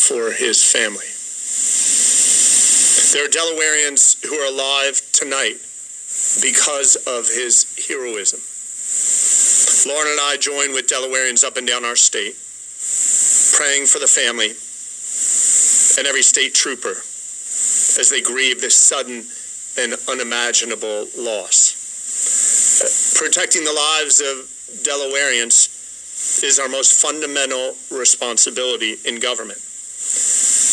for his family. There are Delawareans who are alive tonight because of his heroism. Lauren and I join with Delawareans up and down our state, praying for the family and every state trooper as they grieve this sudden and unimaginable loss. Protecting the lives of Delawareans is our most fundamental responsibility in government.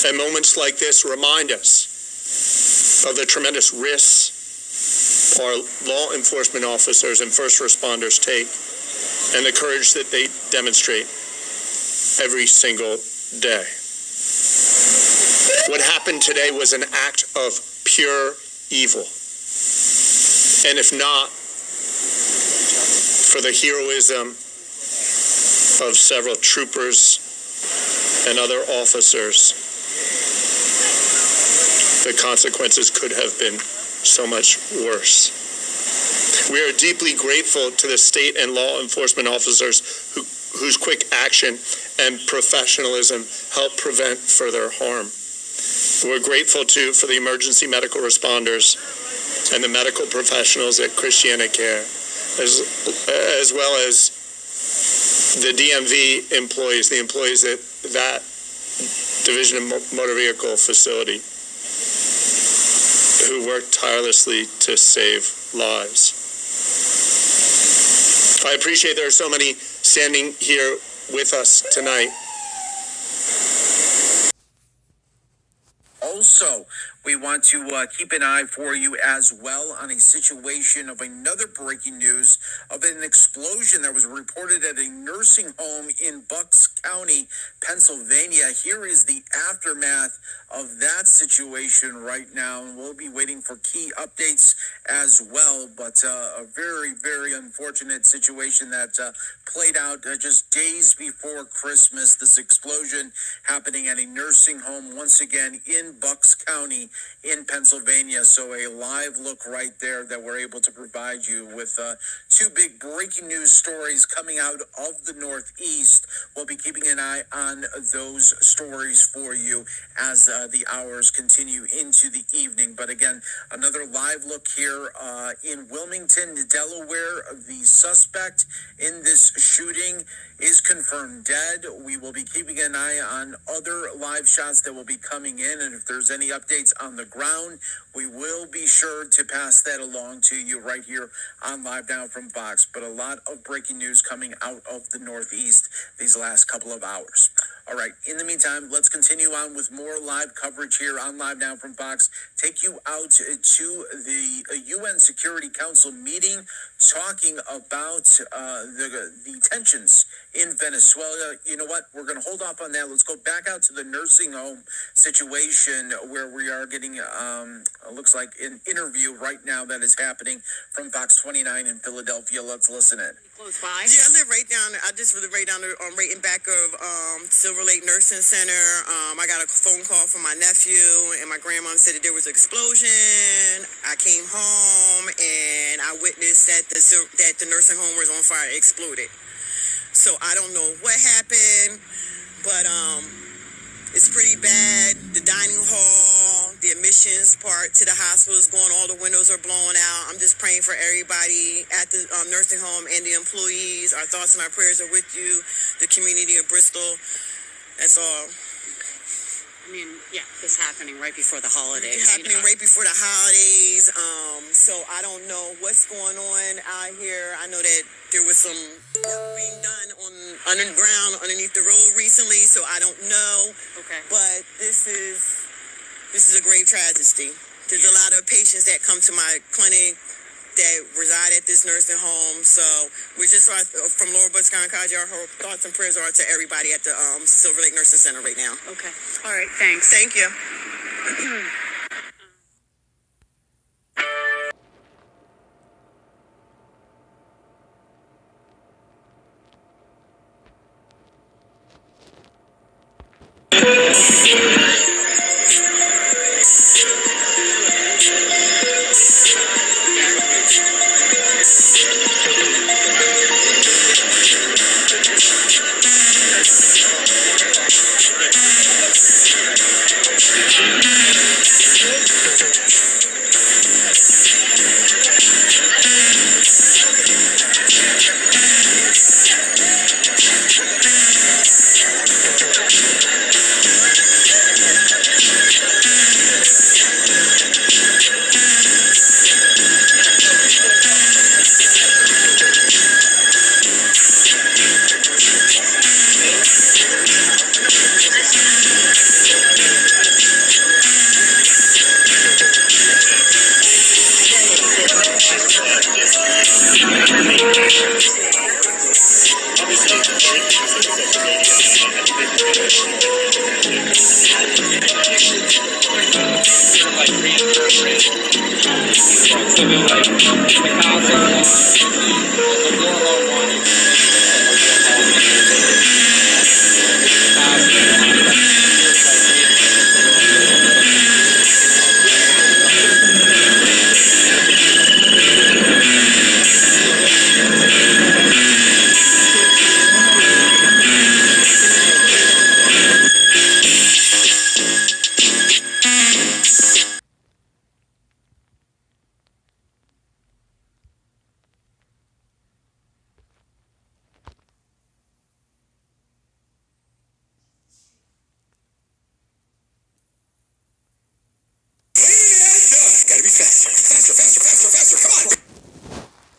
And moments like this remind us of the tremendous risks our law enforcement officers and first responders take and the courage that they demonstrate every single day. What happened today was an act of pure evil. And if not for the heroism of several troopers and other officers, the consequences could have been so much worse. We are deeply grateful to the state and law enforcement officers whose quick action and professionalism helped prevent further harm. We're grateful too for the emergency medical responders and the medical professionals at Christiana Care, as well as the DMV employees, the employees at that Division of Motor Vehicle facility, who worked tirelessly to save lives. I appreciate there are so many standing here with us tonight. Also, we want to keep an eye for you as well on a situation of another breaking news of an explosion that was reported at a nursing home in Bucks County, Pennsylvania. Here is the aftermath of that situation right now, and we'll be waiting for key updates as well. But a very, very unfortunate situation that played out just days before Christmas. This explosion happening at a nursing home once again in Bucks County in Pennsylvania. So a live look right there that we're able to provide you with two big breaking news stories coming out of the Northeast. We'll be keeping an eye on those stories for you as the hours continue into the evening. But again, another live look here in Wilmington, Delaware. The suspect in this shooting is confirmed dead. We will be keeping an eye on other live shots that will be coming in, and if there's any updates on the ground, we will be sure to pass that along to you right here on Live Now from Fox. But a lot of breaking news coming out of the Northeast these last couple of hours. All right, in the meantime, let's continue on with more live coverage here on Live Now from Fox. Take you out to the UN Security Council meeting talking about the tensions in Venezuela. You know what? We're going to hold off on that. Let's go back out to the nursing home situation where we are getting, looks like an interview right now that is happening from Fox 29 in Philadelphia. Let's listen in. Close by. Yeah, I live right down. I just live right down right in back of Silver Lake Nursing Center. I got a phone call from my nephew, and my grandma said that there was an explosion. I came home and I witnessed that the nursing home was on fire, exploded. So I don't know what happened, but it's pretty bad. The dining hall, the admissions part to the hospital is going. All the windows are blown out. I'm just praying for everybody at the nursing home and the employees. Our thoughts and our prayers are with you, the community of Bristol. That's all. I mean, yeah, it's happening right before the holidays. It's happening right before the holidays. So I don't know what's going on out here. I know that there was some work being done underground underneath the road recently, so I don't know. Okay. But this is a grave tragedy. There's a lot of patients that come to my clinic that reside at this nursing home. So we just are from Lower Bucks County. Our thoughts and prayers are to everybody at the Silver Lake Nursing Center right now. Okay. All right. Thanks. Thank you.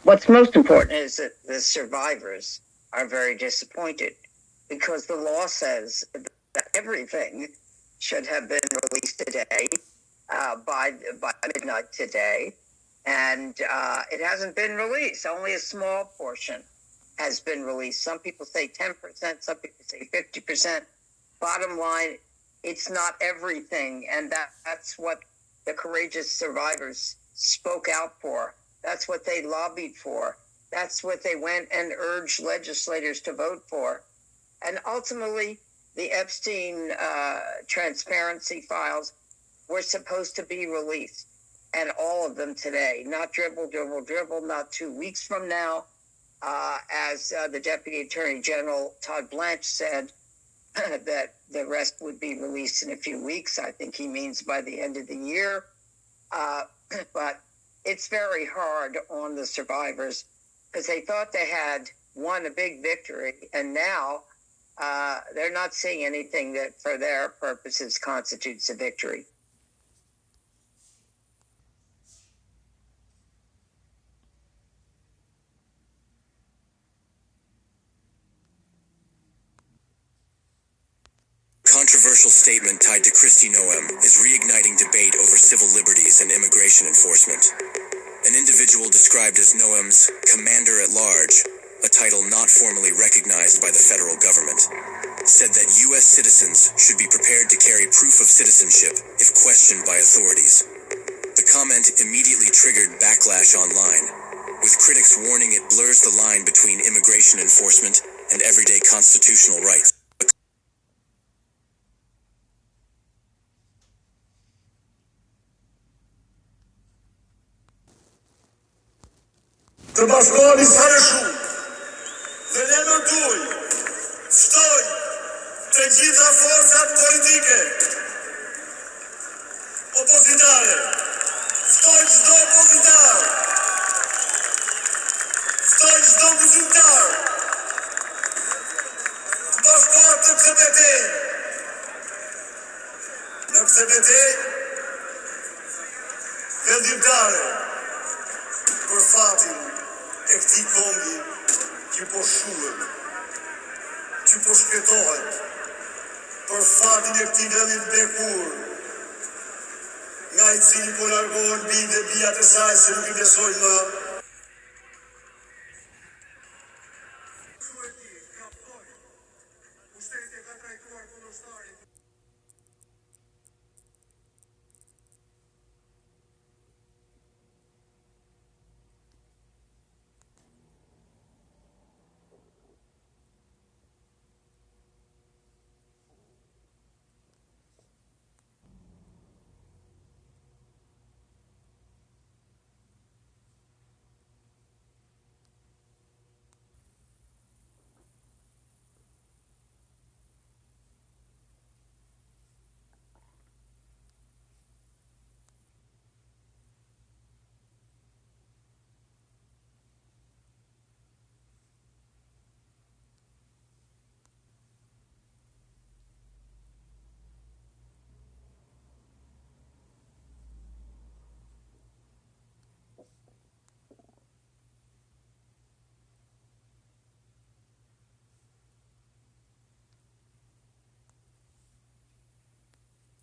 What's most important is that the survivors are very disappointed because the law says that everything should have been released today, by midnight today, and it hasn't been released. Only a small portion has been released. Some people say 10%, some people say 50%. Bottom line, it's not everything, and that's what the courageous survivors spoke out for. That's what they lobbied for. That's what they went and urged legislators to vote for. And ultimately, the Epstein transparency files were supposed to be released, and all of them today. Not dribble, not 2 weeks from now. As the Deputy Attorney General Todd Blanche said, that the rest would be released in a few weeks. I think he means by the end of the year. But it's very hard on the survivors because they thought they had won a big victory, and now they're not seeing anything that for their purposes constitutes a victory. Controversial statement tied to Kristi Noem is reigniting debate over civil liberties and immigration enforcement. An individual described as Noem's Commander-at-Large, a title not formally recognized by the federal government, said that U.S. citizens should be prepared to carry proof of citizenship if questioned by authorities. The comment immediately triggered backlash online, with critics warning it blurs the line between immigration enforcement and everyday constitutional rights. Të bashkoheni sa më shumë dhe ne më duaj ftoj të gjitha forcat politike opozitare, ftoj çdo opozitar, ftoj çdo gëzimtar të bashkohet në këtë betejë. Në këtë betejë vendimtare për fatin e këtij kombi që po shuhet, që po shpëtohet, për fatin e këtij vendi të bekur, nga i cili po largohen bijtë dhe bijat e saj se nuk I besojnë më.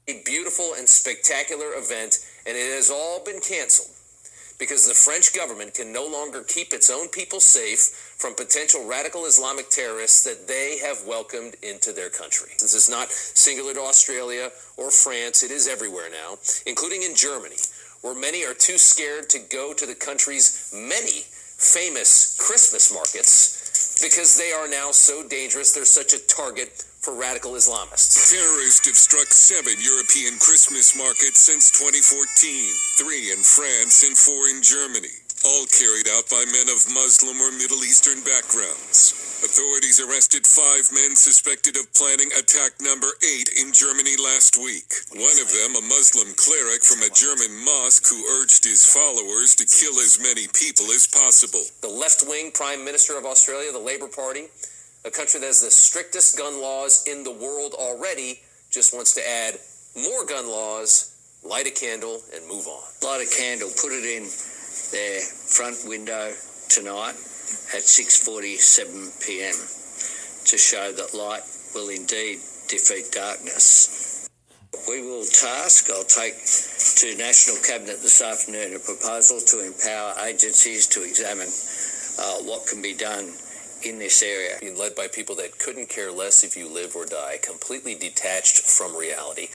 A beautiful and spectacular event, and it has all been canceled because the French government can no longer keep its own people safe from potential radical Islamic terrorists that they have welcomed into their country. This is not singular to Australia or France. It is everywhere now, including in Germany, where many are too scared to go to the country's many famous Christmas markets because they are now so dangerous. They're such a target for radical Islamists. Terrorists have struck 7 European Christmas markets since 2014, 3 in France and 4 in Germany, all carried out by men of Muslim or Middle Eastern backgrounds. Authorities arrested 5 men suspected of planning attack number 8 in Germany last week. One of them, a Muslim cleric from a German mosque who urged his followers to kill as many people as possible. The left-wing Prime Minister of Australia, the Labour Party, a country that has the strictest gun laws in the world already, just wants to add more gun laws, light a candle, and move on. Light a candle, put it in their front window, tonight at 6:47 p.m. to show that light will indeed defeat darkness. We will I'll take to National Cabinet this afternoon a proposal to empower agencies to examine what can be done in this area. Being led by people that couldn't care less if you live or die, completely detached from reality.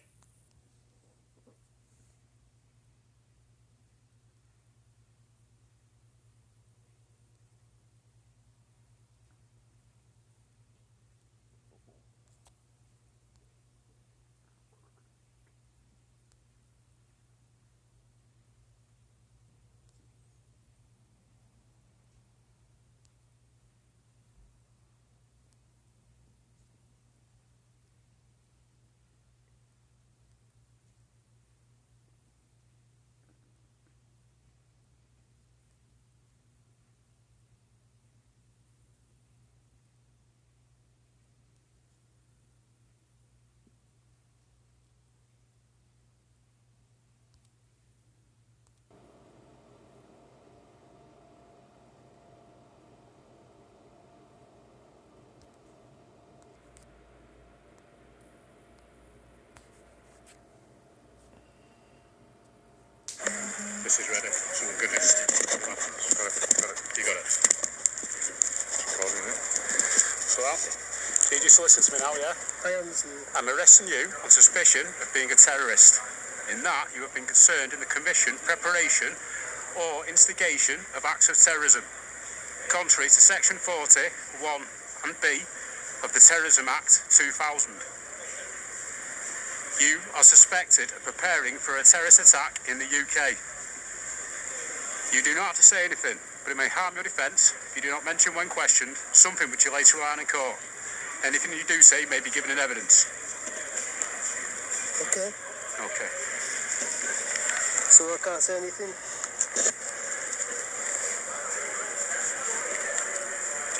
This is ready. Oh, goodness. Got it. You got it. Recording it. So that, did you listen to me now, yeah? I am listening. I'm arresting you on suspicion of being a terrorist. In that, you have been concerned in the commission, preparation, or instigation of acts of terrorism, contrary to Section 40, 1 and B of the Terrorism Act 2000. You are suspected of preparing for a terrorist attack in the UK. You do not have to say anything, but it may harm your defence if you do not mention when questioned something which you later learn in court. Anything you do say may be given in evidence. Okay. Okay. So I can't say anything?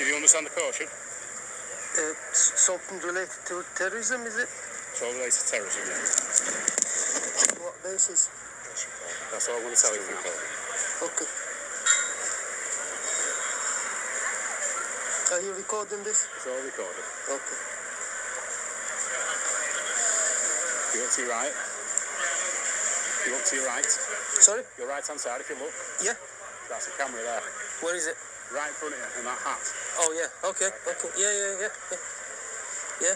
Do you understand the caution? Something related to terrorism, is it? It's all related to terrorism, yeah. What basis? That's all I'm going to tell you in court. Okay. Are you recording this? It's all recorded. Okay. You look to your right. You look to your right. Sorry? Your right hand side, if you look. Yeah. That's the camera there. Where is it? Right in front of you, in that hat. Oh, yeah. Okay. Yeah. Yeah.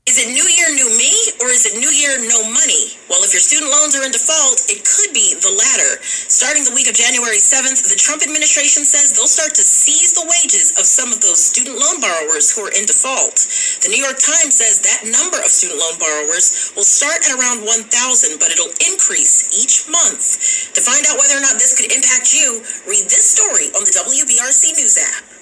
Is it New Year, new me, or is it New Year, no money? Well, if your student loans are in default, it could be the latter. Starting the week of January 7th, the Trump administration says they'll start to seize the wages of some of those student loan borrowers who are in default. The New York Times says that number of student loan borrowers will start at around 1,000, but it'll increase each month. To find out whether or not this could impact you, read this story on the WBRC News app.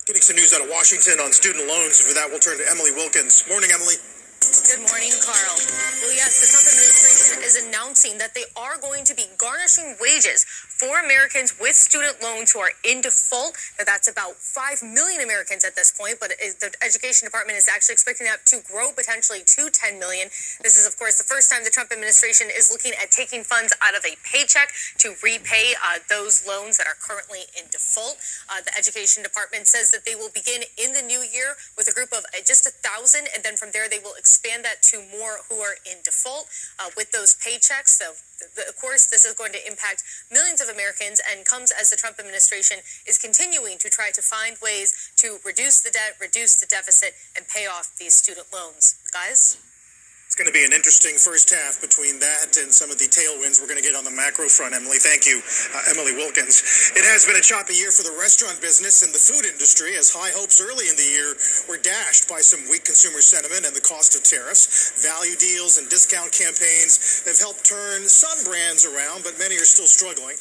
Getting some news out of Washington on student loans. For that, we'll turn to Emily Wilkins. Morning, Emily. Good morning, Carl. Well, yes, the Trump administration is announcing that they are going to be garnishing wages for Americans with student loans who are in default. Now, that's about 5 million Americans at this point, but the Education Department is actually expecting that to grow potentially to 10 million. This is, of course, the first time the Trump administration is looking at taking funds out of a paycheck to repay those loans that are currently in default. The Education Department says that they will begin in the new year with a group of just 1,000, and then from there they will expand that to more who are in default with those paychecks. So, of course, this is going to impact millions of Americans and comes as the Trump administration is continuing to try to find ways to reduce the debt, reduce the deficit, and pay off these student loans. Guys? It's going to be an interesting first half between that and some of the tailwinds we're going to get on the macro front. Emily, thank you. Emily Wilkins. It has been a choppy year for the restaurant business and the food industry as high hopes early in the year were dashed by some weak consumer sentiment and the cost of tariffs. Value deals and discount campaigns have helped turn some brands around, but many are still struggling.